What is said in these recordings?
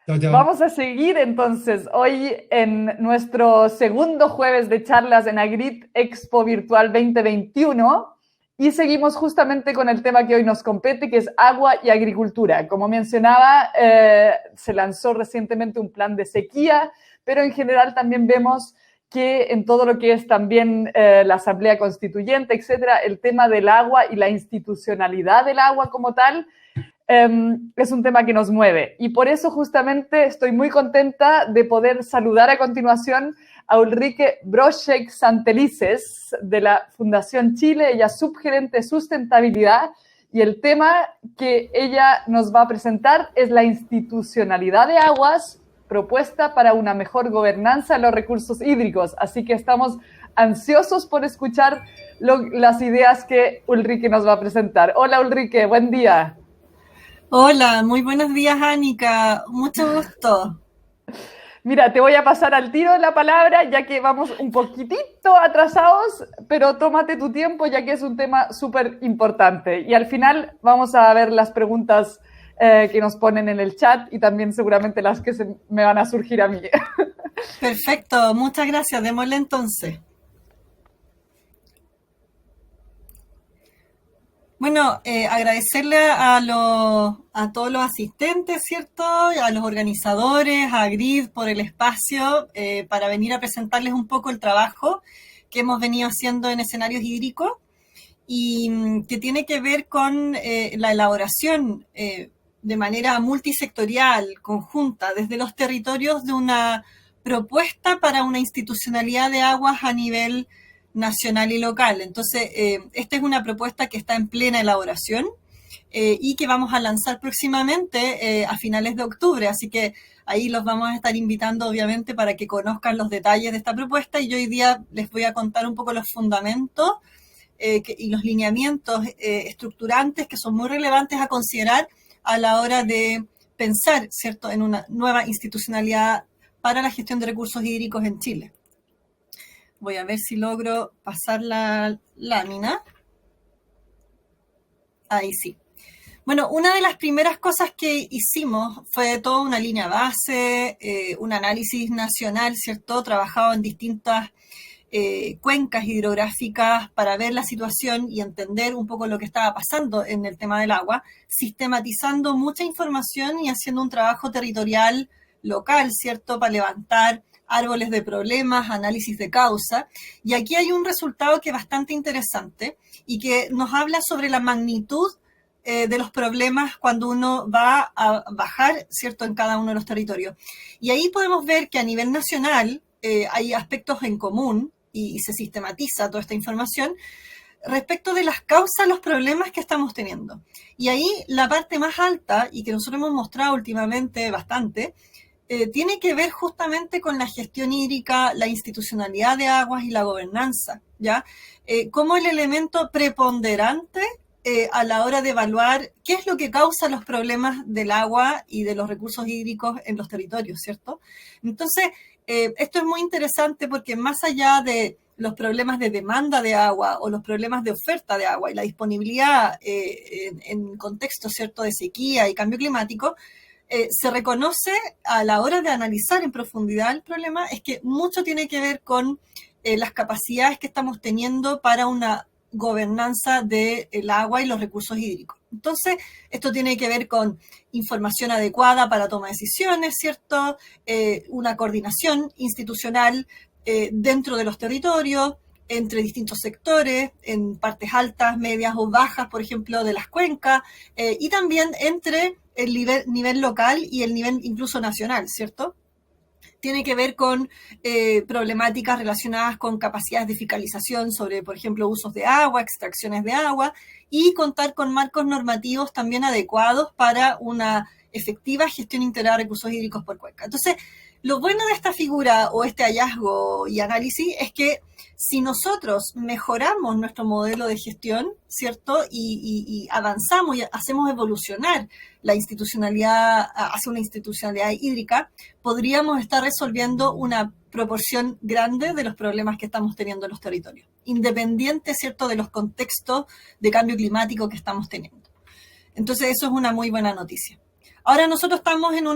Chao, chao. Vamos a seguir entonces hoy en nuestro segundo jueves de charlas en Agrit Expo Virtual 2021 y seguimos justamente con el tema que hoy nos compete, que es agua y agricultura. Como mencionaba, se lanzó recientemente un plan de sequía, pero en general también vemos que en todo lo que es también la Asamblea Constituyente, etcétera, el tema del agua y la institucionalidad del agua como tal es un tema que nos mueve. Y por eso justamente estoy muy contenta de poder saludar a continuación a Ulrike Broschek Santelices de la Fundación Chile, ella es subgerente de sustentabilidad, y el tema que ella nos va a presentar es la institucionalidad de aguas, propuesta para una mejor gobernanza de los recursos hídricos. Así que estamos ansiosos por escuchar las ideas que Ulrike nos va a presentar. Hola Ulrike, buen día. Hola, muy buenos días, Anika. Mucho gusto. Mira, te voy a pasar al tiro la palabra, ya que vamos un poquitito atrasados, pero tómate tu tiempo, ya que es un tema súper importante. Y al final vamos a ver las preguntas que nos ponen en el chat y también seguramente las que me van a surgir a mí. Perfecto, muchas gracias. Démosle entonces. Bueno, agradecerle a todos los asistentes, ¿cierto? A los organizadores, a GRID por el espacio para venir a presentarles un poco el trabajo que hemos venido haciendo en escenarios hídricos y que tiene que ver con la elaboración de manera multisectorial, conjunta, desde los territorios de una propuesta para una institucionalidad de aguas a nivel nacional y local. Entonces, esta es una propuesta que está en plena elaboración y que vamos a lanzar próximamente a finales de octubre. Así que ahí los vamos a estar invitando, obviamente, para que conozcan los detalles de esta propuesta. Y yo hoy día les voy a contar un poco los fundamentos y los lineamientos estructurantes que son muy relevantes a considerar a la hora de pensar, ¿cierto?, en una nueva institucionalidad para la gestión de recursos hídricos en Chile. Voy a ver si logro pasar la lámina. Ahí sí. Bueno, una de las primeras cosas que hicimos fue toda una línea base, un análisis nacional, ¿cierto?, trabajado en distintas cuencas hidrográficas para ver la situación y entender un poco lo que estaba pasando en el tema del agua, sistematizando mucha información y haciendo un trabajo territorial local, ¿cierto?, para levantar árboles de problemas, análisis de causa. Y aquí hay un resultado que es bastante interesante y que nos habla sobre la magnitud de los problemas cuando uno va a bajar, ¿cierto?, en cada uno de los territorios. Y ahí podemos ver que a nivel nacional hay aspectos en común y se sistematiza toda esta información respecto de las causas de los problemas que estamos teniendo. Y ahí la parte más alta, y que nosotros hemos mostrado últimamente bastante, tiene que ver justamente con la gestión hídrica, la institucionalidad de aguas y la gobernanza, ¿ya? Como el elemento preponderante a la hora de evaluar qué es lo que causa los problemas del agua y de los recursos hídricos en los territorios, ¿cierto? Entonces, esto es muy interesante porque más allá de los problemas de demanda de agua o los problemas de oferta de agua y la disponibilidad en contexto, ¿cierto?, de sequía y cambio climático, se reconoce a la hora de analizar en profundidad el problema es que mucho tiene que ver con las capacidades que estamos teniendo para una gobernanza del agua y los recursos hídricos. Entonces, esto tiene que ver con información adecuada para toma de decisiones, ¿cierto? Una coordinación institucional dentro de los territorios, entre distintos sectores, en partes altas, medias o bajas, por ejemplo, de las cuencas, y también entre el nivel local y el nivel incluso nacional, ¿cierto? Tiene que ver con problemáticas relacionadas con capacidades de fiscalización sobre, por ejemplo, usos de agua, extracciones de agua, y contar con marcos normativos también adecuados para una efectiva gestión integrada de recursos hídricos por cuenca. Entonces, lo bueno de esta figura o este hallazgo y análisis es que si nosotros mejoramos nuestro modelo de gestión, ¿cierto? Y avanzamos y hacemos evolucionar la institucionalidad hacia una institucionalidad hídrica, podríamos estar resolviendo una proporción grande de los problemas que estamos teniendo en los territorios, independiente, ¿cierto?, de los contextos de cambio climático que estamos teniendo. Entonces, eso es una muy buena noticia. Ahora nosotros estamos en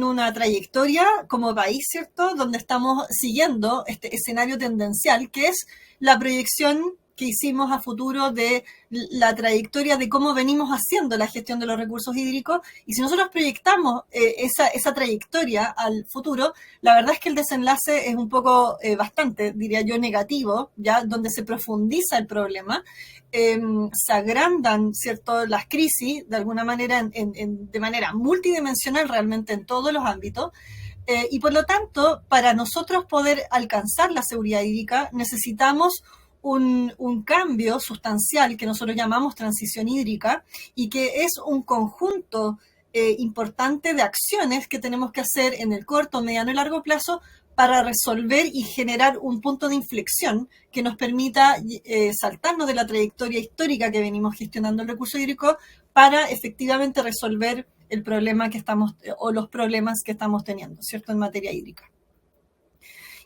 una trayectoria como país, ¿cierto?, donde estamos siguiendo este escenario tendencial, que es la proyección que hicimos a futuro de la trayectoria de cómo venimos haciendo la gestión de los recursos hídricos. Y si nosotros proyectamos esa trayectoria al futuro, la verdad es que el desenlace es un poco, bastante, diría yo, negativo, ya donde se profundiza el problema. Se agrandan, ¿cierto?, las crisis de alguna manera de manera multidimensional realmente en todos los ámbitos, y por lo tanto para nosotros poder alcanzar la seguridad hídrica necesitamos un cambio sustancial que nosotros llamamos transición hídrica y que es un conjunto importante de acciones que tenemos que hacer en el corto, mediano y largo plazo para resolver y generar un punto de inflexión que nos permita saltarnos de la trayectoria histórica que venimos gestionando el recurso hídrico para efectivamente resolver el problema que estamos, o los problemas que estamos teniendo, ¿cierto?, en materia hídrica.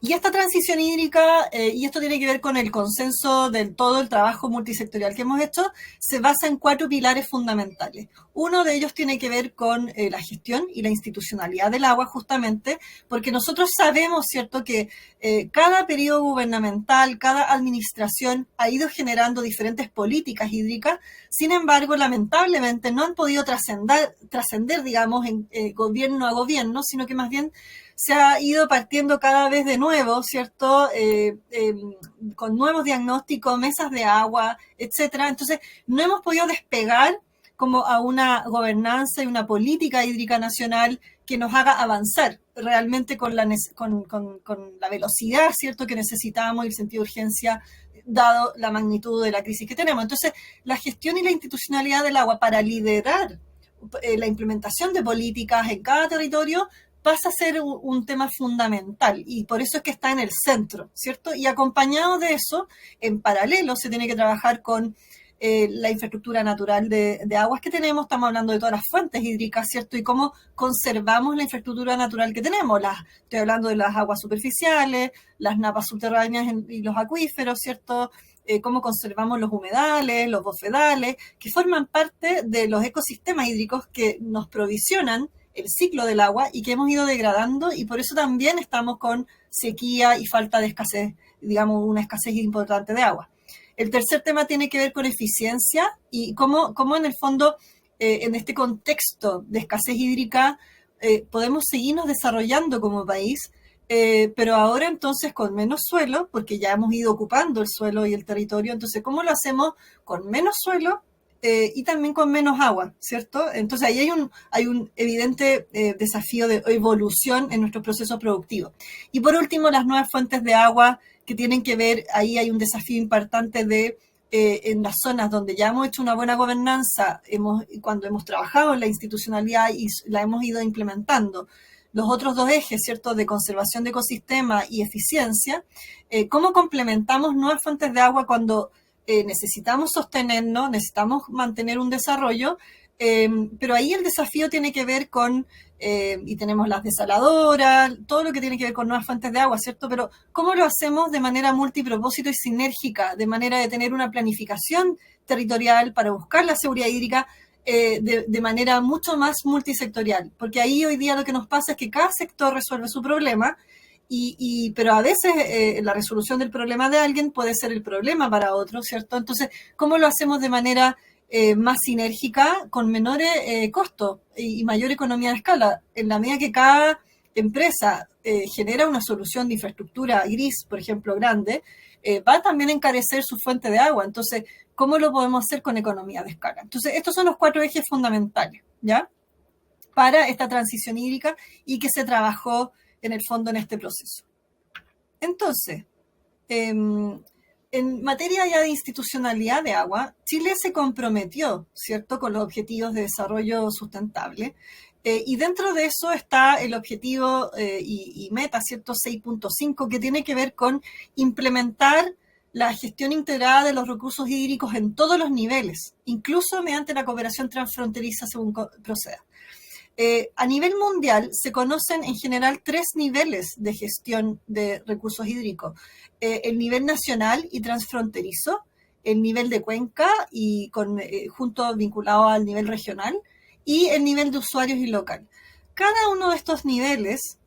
Y esta transición hídrica, y esto tiene que ver con el consenso de todo el trabajo multisectorial que hemos hecho, se basa en 4 pilares fundamentales. Uno de ellos tiene que ver con la gestión y la institucionalidad del agua, justamente, porque nosotros sabemos, ¿cierto?, que cada periodo gubernamental, cada administración ha ido generando diferentes políticas hídricas. Sin embargo, lamentablemente no han podido trascender, digamos, en gobierno a gobierno, sino que más bien se ha ido partiendo cada vez de nuevo, ¿cierto?, con nuevos diagnósticos, mesas de agua, etcétera. Entonces, no hemos podido despegar como a una gobernanza y una política hídrica nacional que nos haga avanzar realmente con la velocidad, ¿cierto?, que necesitamos y el sentido de urgencia dado la magnitud de la crisis que tenemos. Entonces, la gestión y la institucionalidad del agua para liderar la implementación de políticas en cada territorio pasa a ser un tema fundamental y por eso es que está en el centro, ¿cierto? Y acompañado de eso, en paralelo, se tiene que trabajar con la infraestructura natural de aguas que tenemos. Estamos hablando de todas las fuentes hídricas, ¿cierto? Y cómo conservamos la infraestructura natural que tenemos. Estoy hablando de las aguas superficiales, las napas subterráneas y los acuíferos, ¿cierto? Cómo conservamos los humedales, los bofedales, que forman parte de los ecosistemas hídricos que nos provisionan el ciclo del agua y que hemos ido degradando, y por eso también estamos con sequía y falta de escasez, digamos, una escasez importante de agua. El tercer tema tiene que ver con eficiencia y cómo en el fondo, en este contexto de escasez hídrica, podemos seguirnos desarrollando como país, pero ahora entonces con menos suelo, porque ya hemos ido ocupando el suelo y el territorio. Entonces, ¿cómo lo hacemos con menos suelo y también con menos agua, ¿cierto? Entonces ahí hay un evidente desafío de evolución en nuestros procesos productivos. Y por último, las nuevas fuentes de agua que tienen que ver, ahí hay un desafío importante de en las zonas donde ya hemos hecho una buena gobernanza, cuando hemos trabajado en la institucionalidad y la hemos ido implementando, los otros 2 ejes, ¿cierto?, de conservación de ecosistemas y eficiencia, cómo complementamos nuevas fuentes de agua cuando necesitamos sostenernos, necesitamos mantener un desarrollo, pero ahí el desafío tiene que ver con, y tenemos las desaladoras, todo lo que tiene que ver con nuevas fuentes de agua, ¿cierto? Pero ¿cómo lo hacemos de manera multipropósito y sinérgica, de manera de tener una planificación territorial para buscar la seguridad hídrica de manera mucho más multisectorial? Porque ahí hoy día lo que nos pasa es que cada sector resuelve su problema, pero a veces la resolución del problema de alguien puede ser el problema para otro, ¿cierto? Entonces, ¿cómo lo hacemos de manera más sinérgica, con menores costos y mayor economía de escala? En la medida que cada empresa genera una solución de infraestructura gris, por ejemplo, grande, va también a encarecer su fuente de agua. Entonces, ¿cómo lo podemos hacer con economía de escala? Entonces, estos son los 4 ejes fundamentales, ¿ya?, para esta transición hídrica y que se trabajó en el fondo en este proceso. Entonces, en materia ya de institucionalidad de agua, Chile se comprometió, ¿cierto?, con los objetivos de desarrollo sustentable, y dentro de eso está el objetivo y meta, ¿cierto?, 6.5, que tiene que ver con implementar la gestión integrada de los recursos hídricos en todos los niveles, incluso mediante la cooperación transfronteriza según proceda. A nivel mundial se conocen en general 3 niveles de gestión de recursos hídricos: el nivel nacional y transfronterizo, el nivel de cuenca y junto vinculado al nivel regional, y el nivel de usuarios y local. Cada uno de estos niveles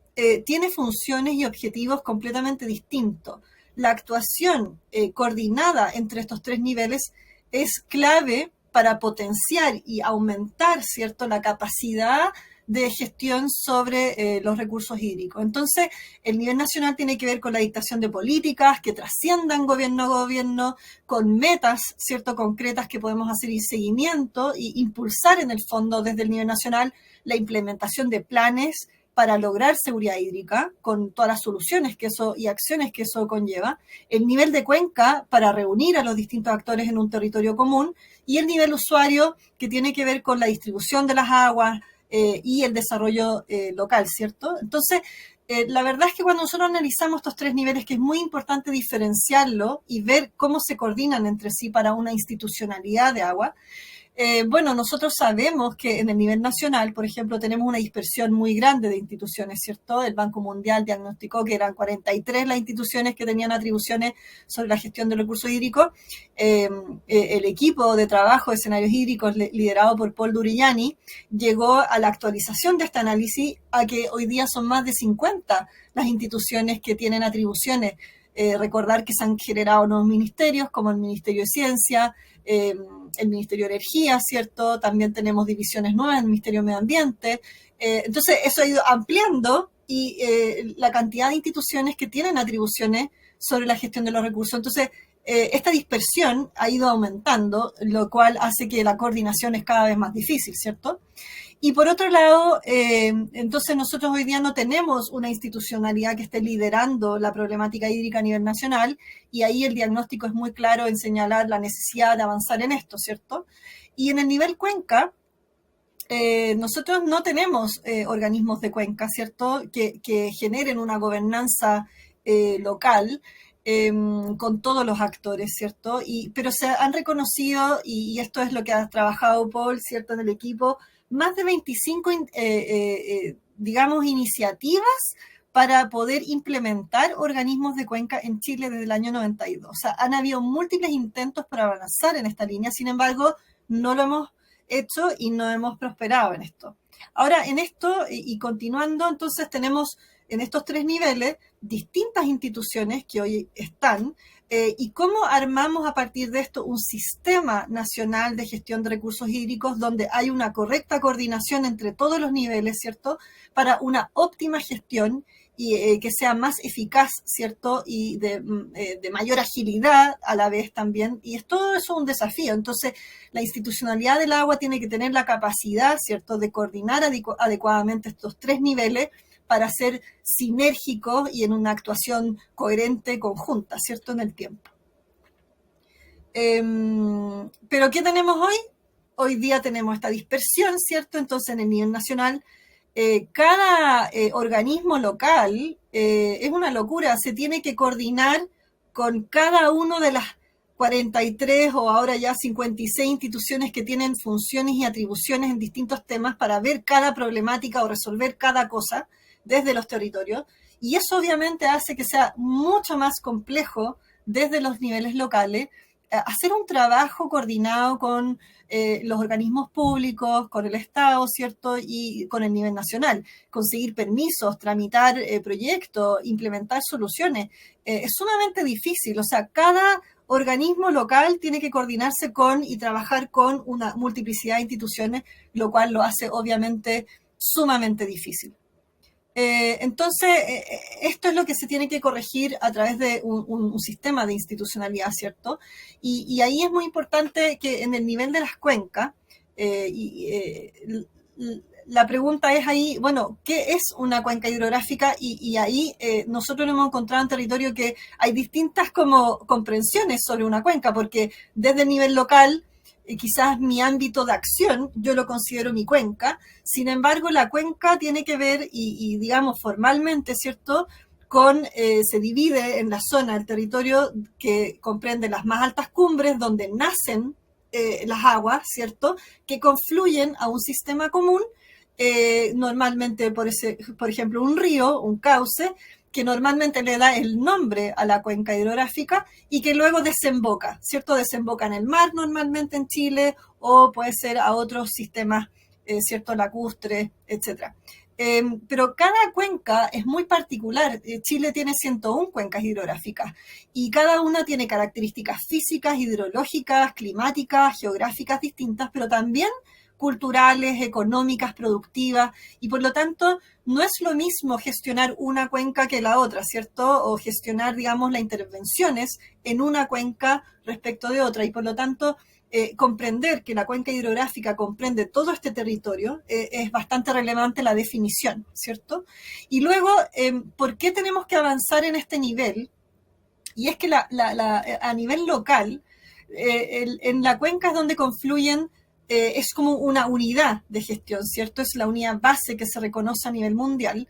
tiene funciones y objetivos completamente distintos. La actuación coordinada entre estos tres niveles es clave para potenciar y aumentar, ¿cierto?, la capacidad de gestión sobre los recursos hídricos. Entonces, el nivel nacional tiene que ver con la dictación de políticas que trasciendan gobierno a gobierno, con metas, ¿cierto?, concretas que podemos hacer y seguimiento e impulsar en el fondo desde el nivel nacional la implementación de planes para lograr seguridad hídrica, con todas las soluciones que eso y acciones que eso conlleva, el nivel de cuenca para reunir a los distintos actores en un territorio común, y el nivel usuario que tiene que ver con la distribución de las aguas y el desarrollo local, ¿cierto? Entonces, la verdad es que cuando nosotros analizamos estos tres niveles, que es muy importante diferenciarlo y ver cómo se coordinan entre sí para una institucionalidad de agua, bueno, nosotros sabemos que en el nivel nacional, por ejemplo, tenemos una dispersión muy grande de instituciones, ¿cierto? El Banco Mundial diagnosticó que eran 43 las instituciones que tenían atribuciones sobre la gestión de recursos hídricos. El equipo de trabajo de escenarios hídricos liderado por Paul Durignani llegó a la actualización de este análisis a que hoy día son más de 50 las instituciones que tienen atribuciones. Recordar que se han generado nuevos ministerios como el Ministerio de Ciencia, el Ministerio de Energía, ¿cierto? También tenemos divisiones nuevas en el Ministerio de Medio Ambiente. Entonces, eso ha ido ampliando y la cantidad de instituciones que tienen atribuciones sobre la gestión de los recursos. Entonces, esta dispersión ha ido aumentando, lo cual hace que la coordinación es cada vez más difícil, ¿cierto? Y por otro lado, entonces nosotros hoy día no tenemos una institucionalidad que esté liderando la problemática hídrica a nivel nacional, y ahí el diagnóstico es muy claro en señalar la necesidad de avanzar en esto, ¿cierto? Y en el nivel cuenca, nosotros no tenemos organismos de cuenca, ¿cierto?, que generen una gobernanza local con todos los actores, ¿cierto? Pero se han reconocido, y esto es lo que ha trabajado Paul, ¿cierto?, en el equipo, más de 25, digamos, iniciativas para poder implementar organismos de cuenca en Chile desde el año 92. O sea, han habido múltiples intentos para avanzar en esta línea, sin embargo, no lo hemos hecho y no hemos prosperado en esto. Ahora, en esto, y continuando, entonces tenemos en estos tres niveles distintas instituciones que hoy están, y cómo armamos a partir de esto un sistema nacional de gestión de recursos hídricos donde hay una correcta coordinación entre todos los niveles, ¿cierto?, para una óptima gestión y que sea más eficaz, ¿cierto?, y de mayor agilidad a la vez también. Y todo eso es un desafío. Entonces, la institucionalidad del agua tiene que tener la capacidad, ¿cierto?, de coordinar adecuadamente estos tres niveles para ser sinérgicos y en una actuación coherente, conjunta, ¿cierto?, en el tiempo. Pero ¿qué tenemos hoy? Hoy día tenemos esta dispersión, ¿cierto? Entonces, en el nivel nacional, cada organismo local es una locura, se tiene que coordinar con cada uno de las 43 o ahora ya 56 instituciones que tienen funciones y atribuciones en distintos temas para ver cada problemática o resolver cada cosa desde los territorios, y eso obviamente hace que sea mucho más complejo desde los niveles locales hacer un trabajo coordinado con los organismos públicos, con el Estado, ¿cierto?, y con el nivel nacional. Conseguir permisos, tramitar proyectos, implementar soluciones, es sumamente difícil. O sea, cada organismo local tiene que coordinarse con y trabajar con una multiplicidad de instituciones, lo cual lo hace obviamente sumamente difícil. Entonces, esto es lo que se tiene que corregir a través de un sistema de institucionalidad, ¿cierto? Y ahí es muy importante que en el nivel de las cuencas, la pregunta es ahí, bueno, ¿qué es una cuenca hidrográfica? Y ahí nosotros hemos encontrado en territorio que hay distintas como comprensiones sobre una cuenca, porque desde el nivel local, quizás mi ámbito de acción, yo lo considero mi cuenca. Sin embargo, la cuenca tiene que ver, y digamos formalmente, ¿cierto?, se divide en la zona del territorio que comprende las más altas cumbres, donde nacen las aguas, ¿cierto?, que confluyen a un sistema común, normalmente, por ejemplo, un río, un cauce, que normalmente le da el nombre a la cuenca hidrográfica y que luego desemboca, ¿cierto? Desemboca en el mar normalmente en Chile, o puede ser a otros sistemas ¿cierto? Lacustres, etcétera. Pero cada cuenca es muy particular. Chile tiene 101 cuencas hidrográficas y cada una tiene características físicas, hidrológicas, climáticas, geográficas distintas, pero también culturales, económicas, productivas, y por lo tanto no es lo mismo gestionar una cuenca que la otra, ¿cierto? O gestionar, digamos, las intervenciones en una cuenca respecto de otra, y por lo tanto comprender que la cuenca hidrográfica comprende todo este territorio es bastante relevante la definición, ¿cierto? Y luego, ¿por qué tenemos que avanzar en este nivel? Y es que a nivel local, en la cuenca es donde confluyen, es como una unidad de gestión, ¿cierto? Es la unidad base que se reconoce a nivel mundial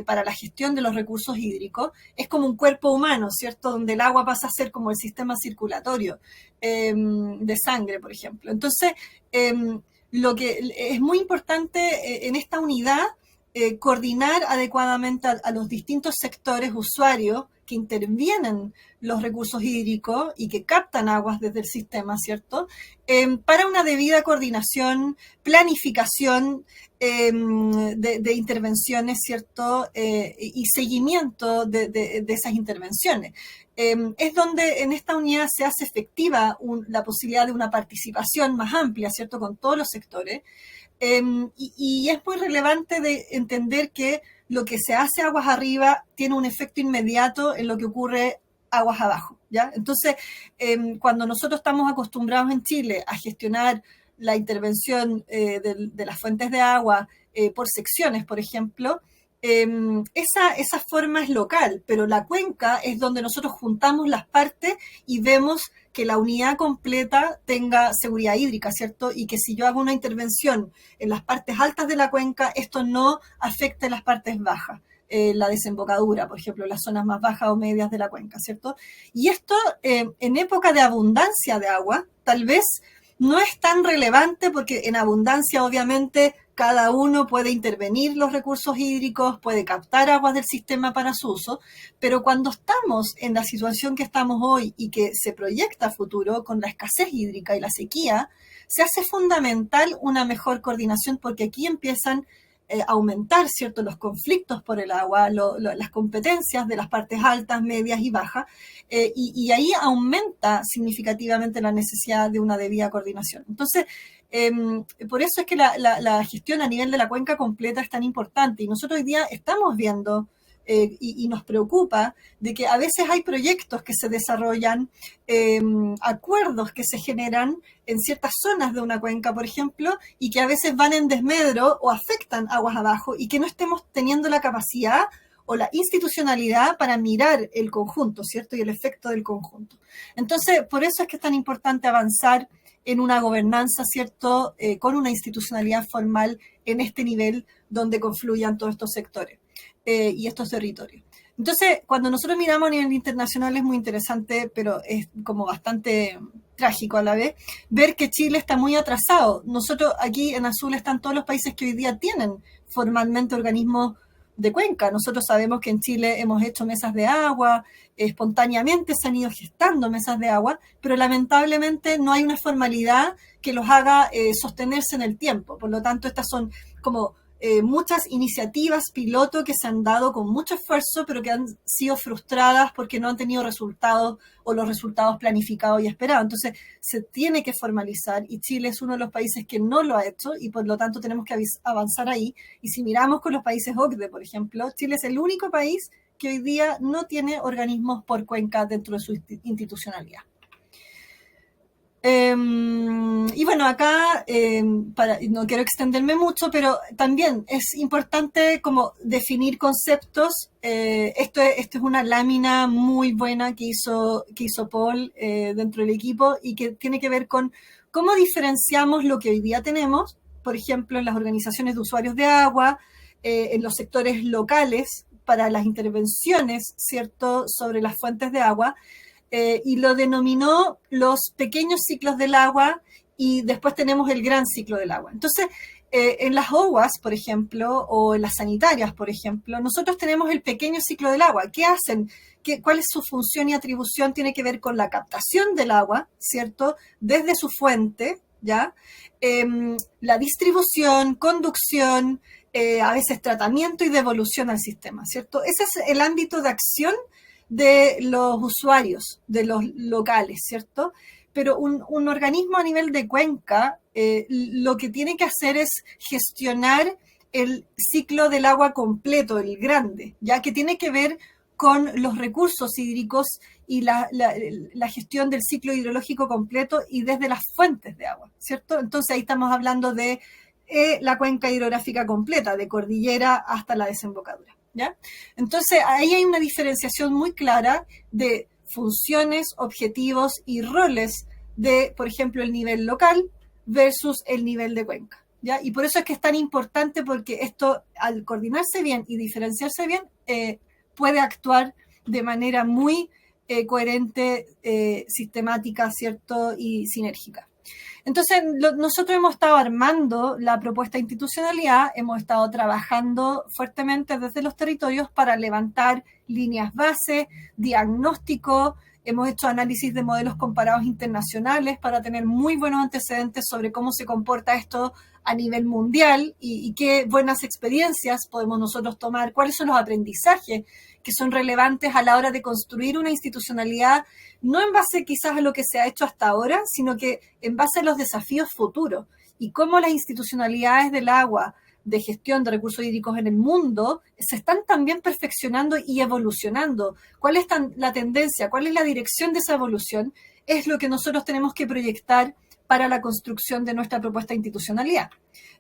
para la gestión de los recursos hídricos. Es como un cuerpo humano, ¿cierto? Donde el agua pasa a ser como el sistema circulatorio de sangre, por ejemplo. Entonces, lo que es muy importante en esta unidad, coordinar adecuadamente a los distintos sectores usuarios que intervienen los recursos hídricos y que captan aguas desde el sistema, ¿cierto? Para una debida coordinación, planificación de intervenciones, ¿cierto? Y seguimiento de esas intervenciones. Es donde en esta unidad se hace efectiva la posibilidad de una participación más amplia, ¿cierto? Con todos los sectores. Y es muy relevante de entender que lo que se hace aguas arriba tiene un efecto inmediato en lo que ocurre aguas abajo, ¿ya? Entonces, cuando nosotros estamos acostumbrados en Chile a gestionar la intervención de las fuentes de agua por secciones, por ejemplo, esa forma es local, pero la cuenca es donde nosotros juntamos las partes y vemos que la unidad completa tenga seguridad hídrica, ¿cierto? Y que si yo hago una intervención en las partes altas de la cuenca, esto no afecte las partes bajas, la desembocadura, por ejemplo, las zonas más bajas o medias de la cuenca, ¿cierto? Y esto, en época de abundancia de agua, tal vez no es tan relevante porque en abundancia, obviamente, cada uno puede intervenir los recursos hídricos, puede captar aguas del sistema para su uso, pero cuando estamos en la situación que estamos hoy y que se proyecta a futuro con la escasez hídrica y la sequía, se hace fundamental una mejor coordinación porque aquí empiezan a aumentar, ¿cierto?, los conflictos por el agua, las competencias de las partes altas, medias y bajas, y ahí aumenta significativamente la necesidad de una debida coordinación. Entonces, por eso es que la gestión a nivel de la cuenca completa es tan importante y nosotros hoy día estamos viendo y nos preocupa de que a veces hay proyectos que se desarrollan, acuerdos que se generan en ciertas zonas de una cuenca, por ejemplo, y que a veces van en desmedro o afectan aguas abajo y que no estemos teniendo la capacidad o la institucionalidad para mirar el conjunto, ¿cierto? Y el efecto del conjunto. Entonces, por eso es que es tan importante avanzar en una gobernanza, ¿cierto? Con una institucionalidad formal en este nivel donde confluyan todos estos sectores y estos territorios. Entonces, cuando nosotros miramos a nivel internacional es muy interesante, pero es como bastante trágico a la vez, ver que Chile está muy atrasado. Nosotros aquí en azul están todos los países que hoy día tienen formalmente organismos de cuenca. Nosotros sabemos que en Chile hemos hecho mesas de agua, espontáneamente se han ido gestando mesas de agua, pero lamentablemente no hay una formalidad que los haga sostenerse en el tiempo. Por lo tanto, estas son como muchas iniciativas piloto que se han dado con mucho esfuerzo, pero que han sido frustradas porque no han tenido resultados o los resultados planificados y esperados. Entonces, se tiene que formalizar y Chile es uno de los países que no lo ha hecho y por lo tanto tenemos que avanzar ahí. Y si miramos con los países OCDE, por ejemplo, Chile es el único país que hoy día no tiene organismos por cuenca dentro de su institucionalidad. Y bueno, acá no quiero extenderme mucho, pero también es importante como definir conceptos. Esto es una lámina muy buena que hizo Paul dentro del equipo y que tiene que ver con cómo diferenciamos lo que hoy día tenemos, por ejemplo, en las organizaciones de usuarios de agua, en los sectores locales para las intervenciones, ¿cierto?, sobre las fuentes de agua. Y lo denominó los pequeños ciclos del agua y después tenemos el gran ciclo del agua. Entonces, en las OWAS, por ejemplo, o en las sanitarias, por ejemplo, nosotros tenemos el pequeño ciclo del agua. ¿Qué hacen? ¿Cuál es su función y atribución? Tiene que ver con la captación del agua, ¿cierto?, desde su fuente, ¿ya? La distribución, conducción, a veces tratamiento y devolución al sistema, ¿cierto? Ese es el ámbito de acción de los usuarios, de los locales, ¿cierto? Pero un organismo a nivel de cuenca lo que tiene que hacer es gestionar el ciclo del agua completo, el grande, ya que tiene que ver con los recursos hídricos y la gestión del ciclo hidrológico completo y desde las fuentes de agua, ¿cierto? Entonces ahí estamos hablando de la cuenca hidrográfica completa, de cordillera hasta la desembocadura, ¿ya? Entonces ahí hay una diferenciación muy clara de funciones, objetivos y roles de, por ejemplo, el nivel local versus el nivel de cuenca, ¿ya? Y por eso es que es tan importante, porque esto, al coordinarse bien y diferenciarse bien, puede actuar de manera muy coherente, sistemática, ¿cierto? Y sinérgica. Entonces, nosotros hemos estado armando la propuesta de institucionalidad, hemos estado trabajando fuertemente desde los territorios para levantar líneas base, diagnóstico, hemos hecho análisis de modelos comparados internacionales para tener muy buenos antecedentes sobre cómo se comporta esto a nivel mundial y qué buenas experiencias podemos nosotros tomar, cuáles son los aprendizajes que son relevantes a la hora de construir una institucionalidad, no en base quizás a lo que se ha hecho hasta ahora, sino que en base a los desafíos futuros y cómo las institucionalidades del agua, de gestión de recursos hídricos en el mundo, se están también perfeccionando y evolucionando. ¿Cuál es la tendencia? ¿Cuál es la dirección de esa evolución? Es lo que nosotros tenemos que proyectar para la construcción de nuestra propuesta de institucionalidad.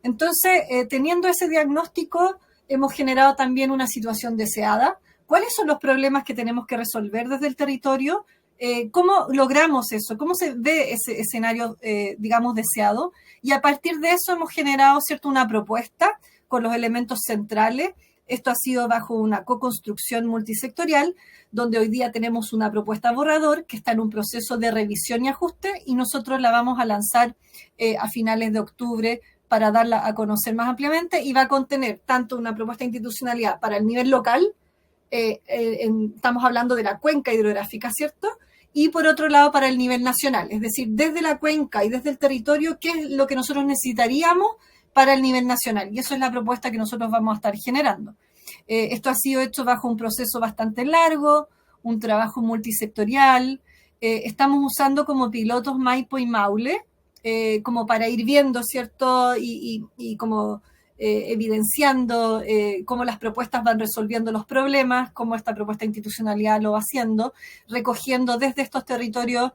Entonces, teniendo ese diagnóstico, hemos generado también una situación deseada. ¿Cuáles son los problemas que tenemos que resolver desde el territorio? ¿Cómo logramos eso? ¿Cómo se ve ese escenario, digamos, deseado? Y a partir de eso hemos generado, ¿cierto?, una propuesta con los elementos centrales. Esto ha sido bajo una co-construcción multisectorial, donde hoy día tenemos una propuesta borrador que está en un proceso de revisión y ajuste, y nosotros la vamos a lanzar a finales de octubre para darla a conocer más ampliamente, y va a contener tanto una propuesta de institucionalidad para el nivel local, estamos hablando de la cuenca hidrográfica, ¿cierto?, y por otro lado para el nivel nacional, es decir, desde la cuenca y desde el territorio, qué es lo que nosotros necesitaríamos para el nivel nacional, y eso es la propuesta que nosotros vamos a estar generando. Esto ha sido hecho bajo un proceso bastante largo, un trabajo multisectorial, estamos usando como pilotos Maipo y Maule, como para ir viendo, ¿cierto?, y como evidenciando cómo las propuestas van resolviendo los problemas, cómo esta propuesta de institucionalidad lo va haciendo, recogiendo desde estos territorios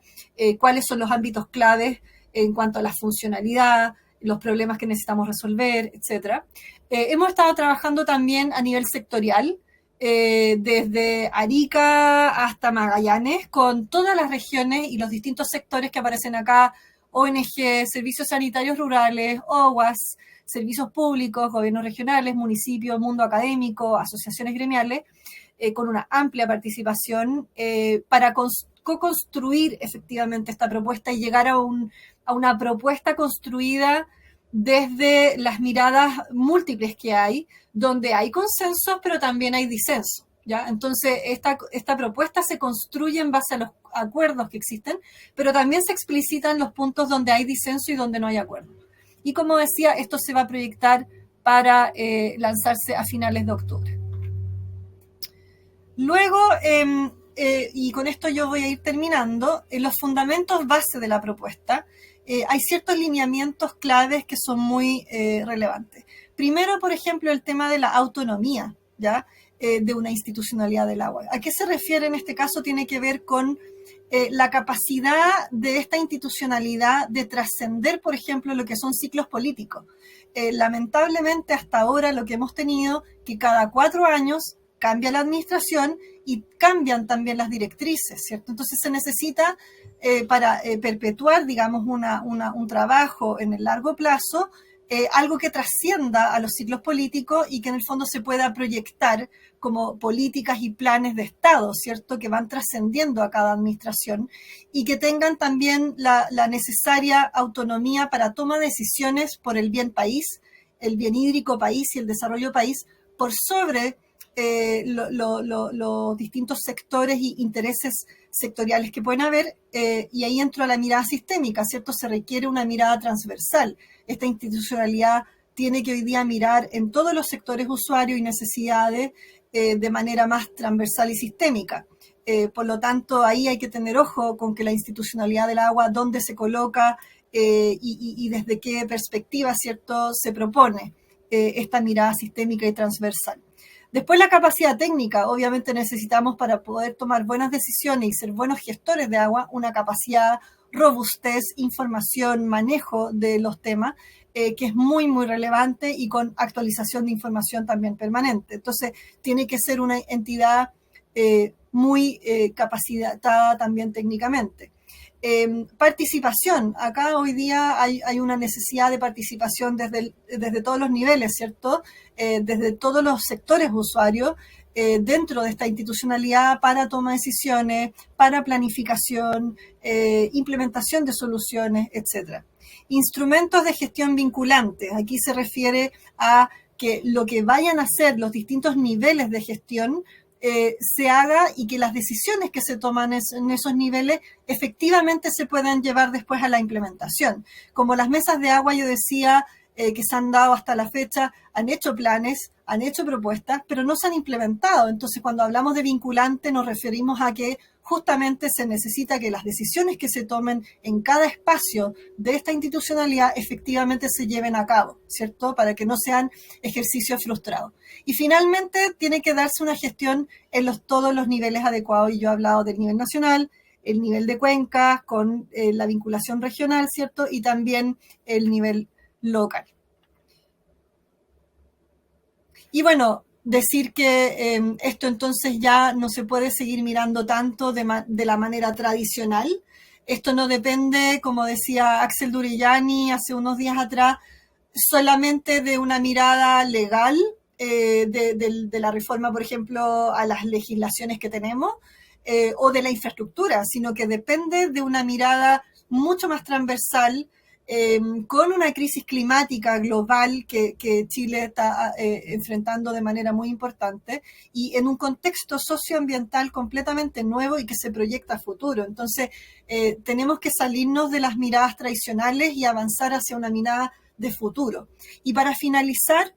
cuáles son los ámbitos claves en cuanto a la funcionalidad, los problemas que necesitamos resolver, etc. Hemos estado trabajando también a nivel sectorial, desde Arica hasta Magallanes, con todas las regiones y los distintos sectores que aparecen acá: ONG, servicios sanitarios rurales, OWAS, servicios públicos, gobiernos regionales, municipios, mundo académico, asociaciones gremiales, con una amplia participación para co-construir efectivamente esta propuesta y llegar a una propuesta construida desde las miradas múltiples que hay, donde hay consensos, pero también hay disenso, ¿ya? Entonces, esta propuesta se construye en base a los acuerdos que existen, pero también se explicitan los puntos donde hay disenso y donde no hay acuerdo. Y como decía, esto se va a proyectar para lanzarse a finales de octubre. Luego, y con esto yo voy a ir terminando, en los fundamentos base de la propuesta hay ciertos lineamientos claves que son muy relevantes. Primero, por ejemplo, el tema de la autonomía, ¿ya?, de una institucionalidad del agua. ¿A qué se refiere en este caso? Tiene que ver con la capacidad de esta institucionalidad de trascender, por ejemplo, lo que son ciclos políticos. Lamentablemente, hasta ahora lo que hemos tenido, que cada 4 años cambia la administración y cambian también las directrices, ¿cierto? Entonces se necesita, para perpetuar, digamos, un trabajo en el largo plazo, algo que trascienda a los ciclos políticos y que en el fondo se pueda proyectar como políticas y planes de Estado, ¿cierto?, que van trascendiendo a cada administración y que tengan también la necesaria autonomía para toma de decisiones por el bien país, el bien hídrico país y el desarrollo país, por sobre los distintos sectores e intereses sectoriales que pueden haber, y ahí entro a la mirada sistémica, ¿cierto? Se requiere una mirada transversal. Esta institucionalidad tiene que hoy día mirar en todos los sectores usuarios y necesidades de manera más transversal y sistémica. Por lo tanto, ahí hay que tener ojo con que la institucionalidad del agua, dónde se coloca y desde qué perspectiva, ¿cierto?, se propone esta mirada sistémica y transversal. Después la capacidad técnica, obviamente necesitamos para poder tomar buenas decisiones y ser buenos gestores de agua, una capacidad, robustez, información, manejo de los temas, que es muy, muy relevante y con actualización de información también permanente. Entonces, tiene que ser una entidad muy capacitada también técnicamente. Participación. Acá hoy día hay una necesidad de participación desde todos los niveles, ¿cierto? Desde todos los sectores usuarios dentro de esta institucionalidad para toma de decisiones, para planificación, implementación de soluciones, etc. Instrumentos de gestión vinculantes. Aquí se refiere a que lo que vayan a hacer los distintos niveles de gestión se haga y que las decisiones que se toman en esos niveles efectivamente se puedan llevar después a la implementación. Como las mesas de agua, yo decía, que se han dado hasta la fecha, han hecho planes, han hecho propuestas, pero no se han implementado. Entonces, cuando hablamos de vinculante, nos referimos a que justamente se necesita que las decisiones que se tomen en cada espacio de esta institucionalidad efectivamente se lleven a cabo, ¿cierto? Para que no sean ejercicios frustrados. Y finalmente, tiene que darse una gestión en todos los niveles adecuados, y yo he hablado del nivel nacional, el nivel de cuencas, con la vinculación regional, ¿cierto? Y también el nivel local. Y bueno, decir que esto entonces ya no se puede seguir mirando tanto de la manera tradicional. Esto no depende, como decía Axel Durellani hace unos días atrás, solamente de una mirada legal, de la reforma, por ejemplo, a las legislaciones que tenemos, o de la infraestructura, sino que depende de una mirada mucho más transversal, con una crisis climática global que Chile está enfrentando de manera muy importante y en un contexto socioambiental completamente nuevo y que se proyecta a futuro. Entonces, tenemos que salirnos de las miradas tradicionales y avanzar hacia una mirada de futuro. Y para finalizar,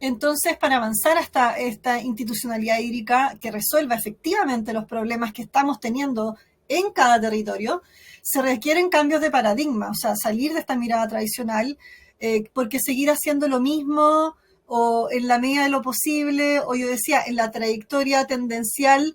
entonces, para avanzar hasta esta institucionalidad hídrica que resuelva efectivamente los problemas que estamos teniendo en cada territorio, se requieren cambios de paradigma, o sea, salir de esta mirada tradicional, porque seguir haciendo lo mismo o en la medida de lo posible, o yo decía, en la trayectoria tendencial,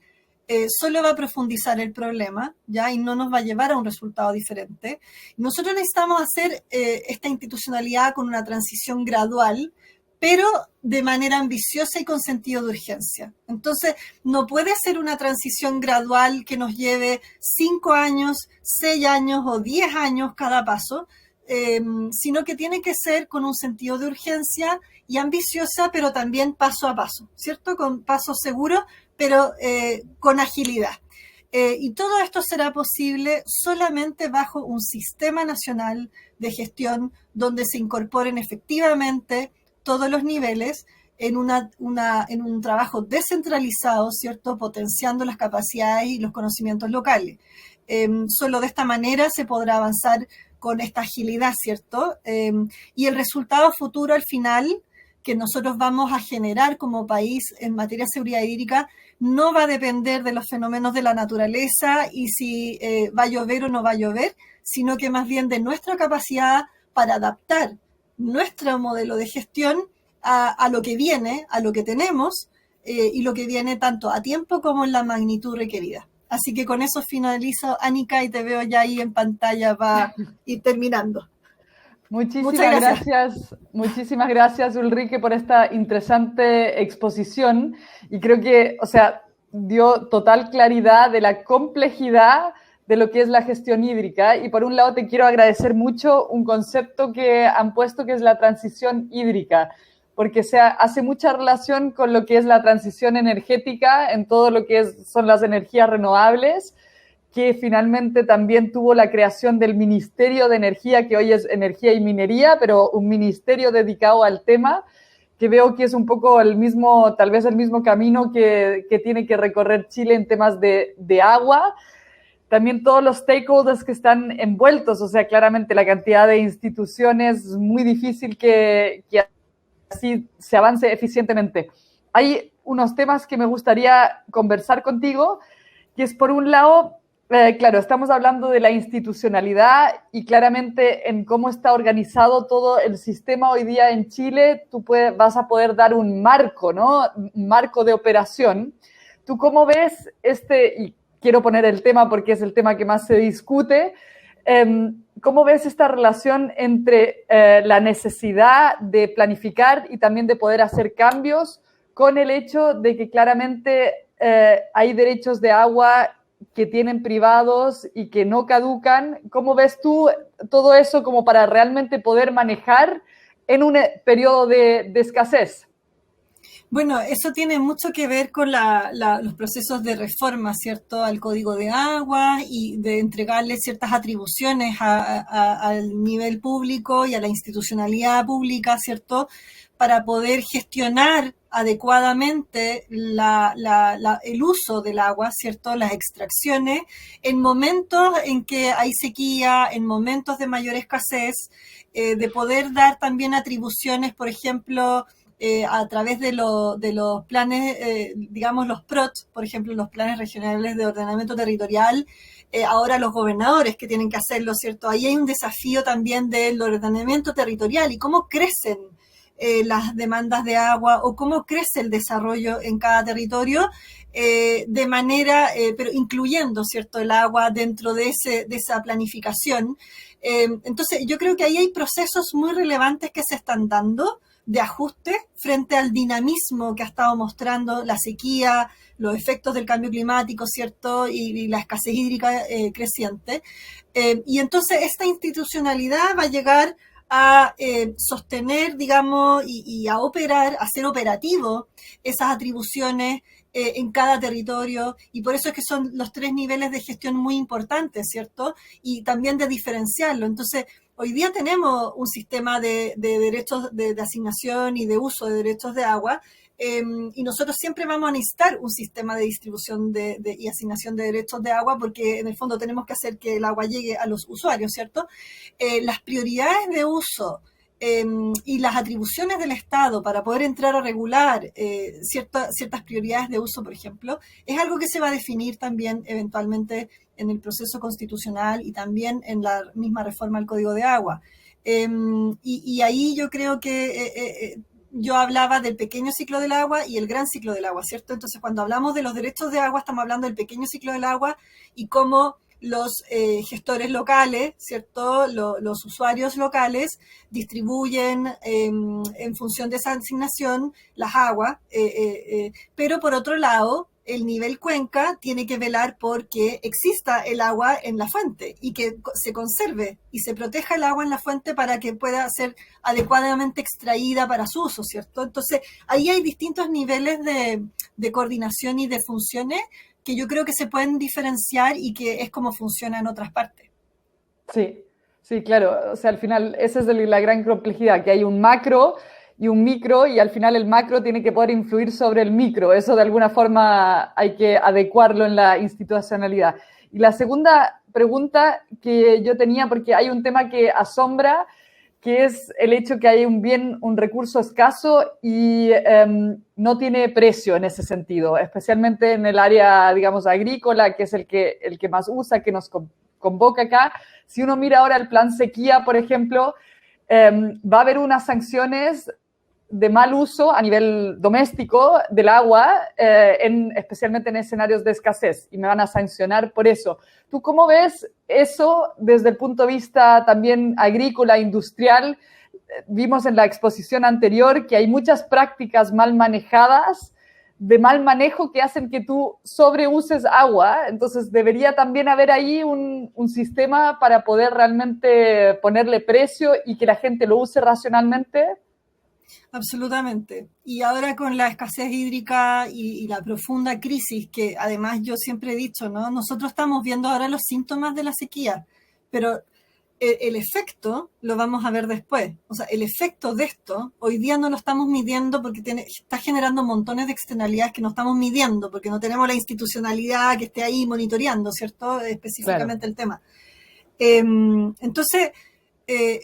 solo va a profundizar el problema, ¿ya? Y no nos va a llevar a un resultado diferente. Nosotros necesitamos hacer esta institucionalidad con una transición gradual, pero de manera ambiciosa y con sentido de urgencia. Entonces, no puede ser una transición gradual que nos lleve 5 años, 6 años o 10 años cada paso, sino que tiene que ser con un sentido de urgencia y ambiciosa, pero también paso a paso, ¿cierto? Con pasos seguros, pero con agilidad. Y todo esto será posible solamente bajo un sistema nacional de gestión donde se incorporen efectivamente todos los niveles en un trabajo descentralizado, ¿cierto? Potenciando las capacidades y los conocimientos locales. Solo de esta manera se podrá avanzar con esta agilidad, ¿cierto? Y el resultado futuro al final que nosotros vamos a generar como país en materia de seguridad hídrica no va a depender de los fenómenos de la naturaleza y si va a llover o no va a llover, sino que más bien de nuestra capacidad para adaptar nuestro modelo de gestión a lo que viene, a lo que tenemos, y lo que viene tanto a tiempo como en la magnitud requerida. Así que con eso finalizo, Anika, y te veo ya ahí en pantalla para ir terminando. Muchísimas gracias, Ulrike, por esta interesante exposición. Y creo que, o sea, dio total claridad de la complejidad de lo que es la gestión hídrica. Y por un lado te quiero agradecer mucho un concepto que han puesto, que es la transición hídrica, porque hace mucha relación con lo que es la transición energética en todo lo que son las energías renovables, que finalmente también tuvo la creación del Ministerio de Energía, que hoy es Energía y Minería, pero un ministerio dedicado al tema, que veo que es un poco el mismo, tal vez el mismo camino que tiene que recorrer Chile en temas de agua. También todos los stakeholders que están envueltos, o sea, claramente la cantidad de instituciones, es muy difícil que así se avance eficientemente. Hay unos temas que me gustaría conversar contigo, que es por un lado, claro, estamos hablando de la institucionalidad y claramente en cómo está organizado todo el sistema hoy día en Chile, tú vas a poder dar un marco, ¿no? Un marco de operación. ¿Tú cómo ves y quiero poner el tema porque es el tema que más se discute, ¿cómo ves esta relación entre la necesidad de planificar y también de poder hacer cambios con el hecho de que claramente hay derechos de agua que tienen privados y que no caducan? ¿Cómo ves tú todo eso como para realmente poder manejar en un periodo de escasez? Bueno, eso tiene mucho que ver con los procesos de reforma, ¿cierto?, al Código de Agua y de entregarle ciertas atribuciones al nivel público y a la institucionalidad pública, ¿cierto?, para poder gestionar adecuadamente el uso del agua, ¿cierto?, las extracciones, en momentos en que hay sequía, en momentos de mayor escasez, de poder dar también atribuciones, por ejemplo, a través de los planes, digamos los PROT, por ejemplo, los planes regionales de ordenamiento territorial, ahora los gobernadores que tienen que hacerlo, ¿cierto? Ahí hay un desafío también del ordenamiento territorial y cómo crecen las demandas de agua o cómo crece el desarrollo en cada territorio, de manera, pero incluyendo, ¿cierto?, el agua dentro de esa planificación. Entonces, yo creo que ahí hay procesos muy relevantes que se están dando de ajuste frente al dinamismo que ha estado mostrando la sequía, los efectos del cambio climático, ¿cierto?, y la escasez hídrica creciente. Y entonces esta institucionalidad va a llegar a sostener, digamos, y a operar, a ser operativo esas atribuciones en cada territorio, y por eso es que son los 3 niveles de gestión muy importantes, ¿cierto? Y también de diferenciarlo. Entonces, hoy día tenemos un sistema de derechos de asignación y de uso de derechos de agua, y nosotros siempre vamos a necesitar un sistema de distribución y asignación de derechos de agua, porque en el fondo tenemos que hacer que el agua llegue a los usuarios, ¿cierto? Las prioridades de uso y las atribuciones del Estado para poder entrar a regular ciertas prioridades de uso, por ejemplo, es algo que se va a definir también eventualmente en el proceso constitucional y también en la misma reforma al Código de Agua. Y ahí yo creo que yo hablaba del pequeño ciclo del agua y el gran ciclo del agua, ¿cierto? Entonces, cuando hablamos de los derechos de agua, estamos hablando del pequeño ciclo del agua y cómo los gestores locales, ¿cierto?, los usuarios locales distribuyen en función de esa asignación las aguas, pero por otro lado, el nivel cuenca tiene que velar por que exista el agua en la fuente y que se conserve y se proteja el agua en la fuente para que pueda ser adecuadamente extraída para su uso, ¿cierto? Entonces, ahí hay distintos niveles de coordinación y de funciones que yo creo que se pueden diferenciar y que es como funciona en otras partes. Sí, sí, claro. O sea, al final esa es la gran complejidad, que hay un macro y un micro, y al final el macro tiene que poder influir sobre el micro. Eso de alguna forma hay que adecuarlo en la institucionalidad. Y la segunda pregunta que yo tenía, porque hay un tema que asombra, que es el hecho que hay un recurso escaso y no tiene precio en ese sentido, especialmente en el área, digamos, agrícola, que es el que más usa, que nos convoca acá. Si uno mira ahora el plan sequía, por ejemplo, va a haber unas sanciones de mal uso a nivel doméstico del agua, especialmente en escenarios de escasez, y me van a sancionar por eso. ¿Tú cómo ves eso desde el punto de vista también agrícola, industrial? Vimos en la exposición anterior que hay muchas prácticas mal manejadas, de mal manejo, que hacen que tú sobreuses agua. Entonces debería también haber ahí un sistema para poder realmente ponerle precio y que la gente lo use racionalmente. Absolutamente. Y ahora con la escasez hídrica y la profunda crisis, que además yo siempre he dicho, ¿no? Nosotros estamos viendo ahora los síntomas de la sequía, pero el efecto lo vamos a ver después. O sea, el efecto de esto, hoy día no lo estamos midiendo porque está generando montones de externalidades que no estamos midiendo, porque no tenemos la institucionalidad que esté ahí monitoreando, ¿cierto? Específicamente el tema. Entonces,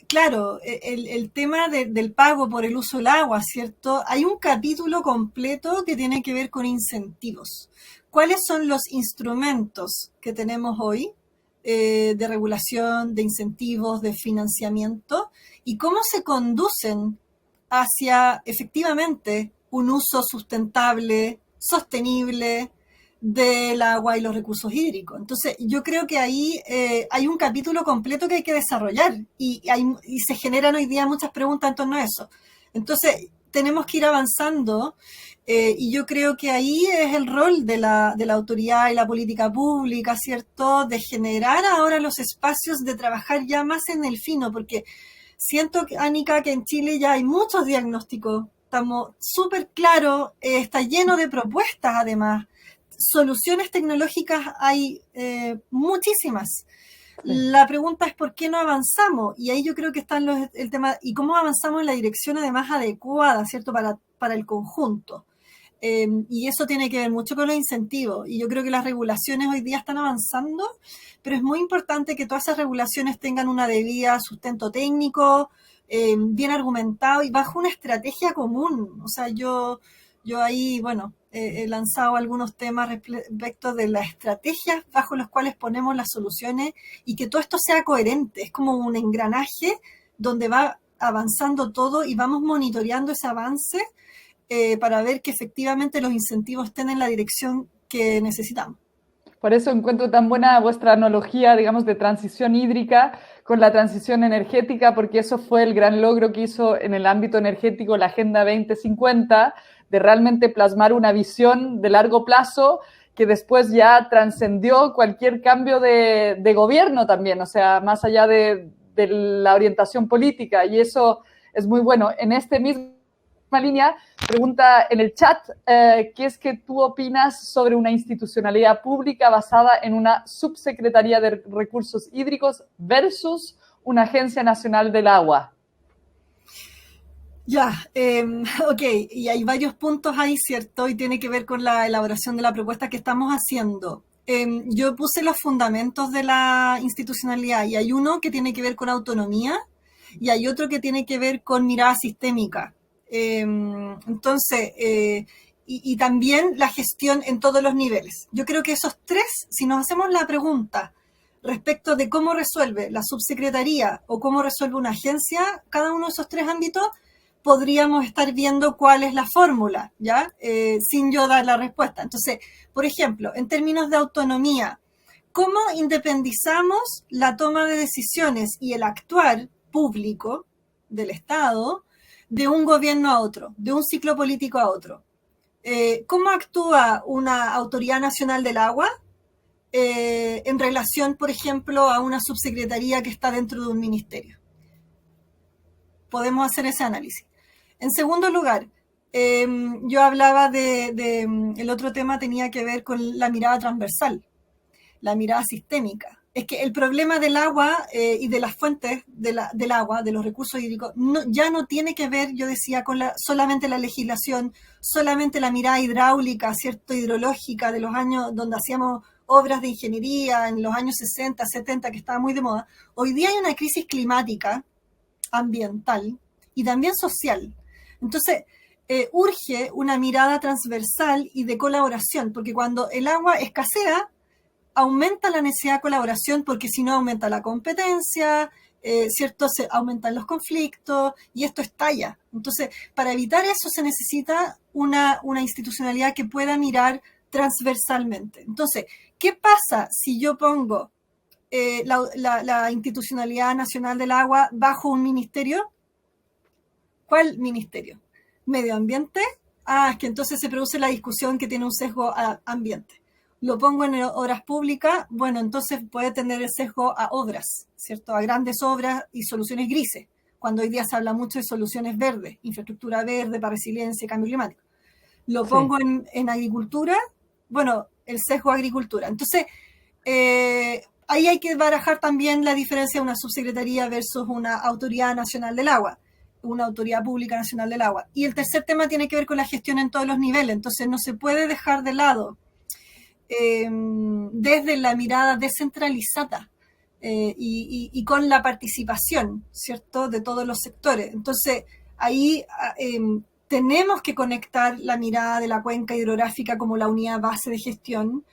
claro, el tema del pago por el uso del agua, ¿cierto? Hay un capítulo completo que tiene que ver con incentivos. ¿Cuáles son los instrumentos que tenemos hoy de regulación, de incentivos, de financiamiento? ¿Y cómo se conducen hacia efectivamente un uso sustentable, sostenible, del agua y los recursos hídricos? Entonces, yo creo que ahí hay un capítulo completo que hay que desarrollar y se generan hoy día muchas preguntas en torno a eso. Entonces, tenemos que ir avanzando y yo creo que ahí es el rol de la autoridad y la política pública, ¿cierto? De generar ahora los espacios de trabajar ya más en el fino, porque siento, Anika, que en Chile ya hay muchos diagnósticos, estamos súper claros, está lleno de propuestas además. Soluciones tecnológicas hay muchísimas. Sí. La pregunta es por qué no avanzamos, y ahí yo creo que está el tema, y cómo avanzamos en la dirección además adecuada, ¿cierto? Para el conjunto. Y eso tiene que ver mucho con los incentivos, y yo creo que las regulaciones hoy día están avanzando, pero es muy importante que todas esas regulaciones tengan una debida sustento técnico, bien argumentado y bajo una estrategia común. O sea, yo ahí, bueno, he lanzado algunos temas respecto de las estrategias bajo los cuales ponemos las soluciones y que todo esto sea coherente. Es como un engranaje donde va avanzando todo y vamos monitoreando ese avance para ver que efectivamente los incentivos estén en la dirección que necesitamos. Por eso encuentro tan buena vuestra analogía, digamos, de transición hídrica con la transición energética, porque eso fue el gran logro que hizo en el ámbito energético la Agenda 2050, de realmente plasmar una visión de largo plazo que después ya trascendió cualquier cambio de gobierno también, o sea, más allá de la orientación política, y eso es muy bueno. En este mismo línea, pregunta en el chat, ¿qué es que tú opinas sobre una institucionalidad pública basada en una subsecretaría de recursos hídricos versus una agencia nacional del agua? Ya, ok, y hay varios puntos ahí, ¿cierto? Y tiene que ver con la elaboración de la propuesta que estamos haciendo. Yo puse los fundamentos de la institucionalidad y hay uno que tiene que ver con autonomía y hay otro que tiene que ver con mirada sistémica. Entonces, y también la gestión en todos los niveles. Yo creo que esos tres, si nos hacemos la pregunta respecto de cómo resuelve la subsecretaría o cómo resuelve una agencia, cada uno de esos tres ámbitos, podríamos estar viendo cuál es la fórmula, ¿ya? Sin yo dar la respuesta. Entonces, por ejemplo, en términos de autonomía, ¿cómo independizamos la toma de decisiones y el actuar público del Estado de un gobierno a otro, de un ciclo político a otro? ¿Cómo actúa una autoridad nacional del agua en relación, por ejemplo, a una subsecretaría que está dentro de un ministerio? Podemos hacer ese análisis. En segundo lugar, yo hablaba el otro tema tenía que ver con la mirada transversal, la mirada sistémica. Es que el problema del agua y de las fuentes del agua, de los recursos hídricos, ya no tiene que ver, yo decía, con solamente la legislación, solamente la mirada hidráulica, ¿cierto? Hidrológica de los años donde hacíamos obras de ingeniería en los años 60, 70, que estaba muy de moda. Hoy día hay una crisis climática, ambiental y también social. Entonces, urge una mirada transversal y de colaboración, porque cuando el agua escasea, aumenta la necesidad de colaboración, porque si no aumenta la competencia, ¿cierto? Se aumentan los conflictos y esto estalla. Entonces, para evitar eso se necesita una institucionalidad que pueda mirar transversalmente. Entonces, ¿qué pasa si yo pongo la institucionalidad nacional del agua bajo un ministerio? ¿Cuál ministerio? ¿Medio ambiente? Es que entonces se produce la discusión que tiene un sesgo a ambiente. Lo pongo en obras públicas, bueno, entonces puede tener el sesgo a obras, ¿cierto? A grandes obras y soluciones grises, cuando hoy día se habla mucho de soluciones verdes, infraestructura verde para resiliencia y cambio climático. Lo pongo en agricultura, bueno, el sesgo a agricultura. Entonces, ahí hay que barajar también la diferencia de una subsecretaría versus una autoridad nacional del agua, una autoridad pública nacional del agua. Y el tercer tema tiene que ver con la gestión en todos los niveles, entonces no se puede dejar de lado desde la mirada descentralizada y con la participación, ¿cierto?, de todos los sectores. Entonces, ahí tenemos que conectar la mirada de la cuenca hidrográfica como la unidad base de gestión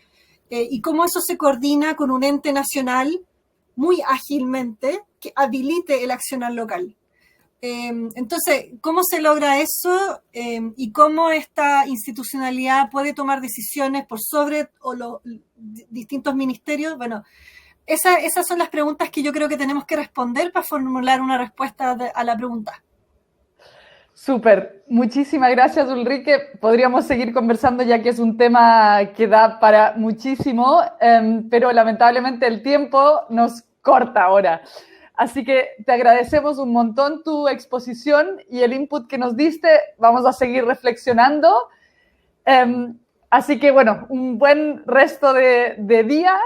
y cómo eso se coordina con un ente nacional muy ágilmente que habilite el accionar local. Entonces, ¿cómo se logra eso y cómo esta institucionalidad puede tomar decisiones por sobre los distintos ministerios? Bueno, esas son las preguntas que yo creo que tenemos que responder para formular una respuesta a la pregunta. Súper, muchísimas gracias, Ulrike. Podríamos seguir conversando ya que es un tema que da para muchísimo, pero lamentablemente el tiempo nos corta ahora. Así que te agradecemos un montón tu exposición y el input que nos diste. Vamos a seguir reflexionando. Así que, bueno, un buen resto de día.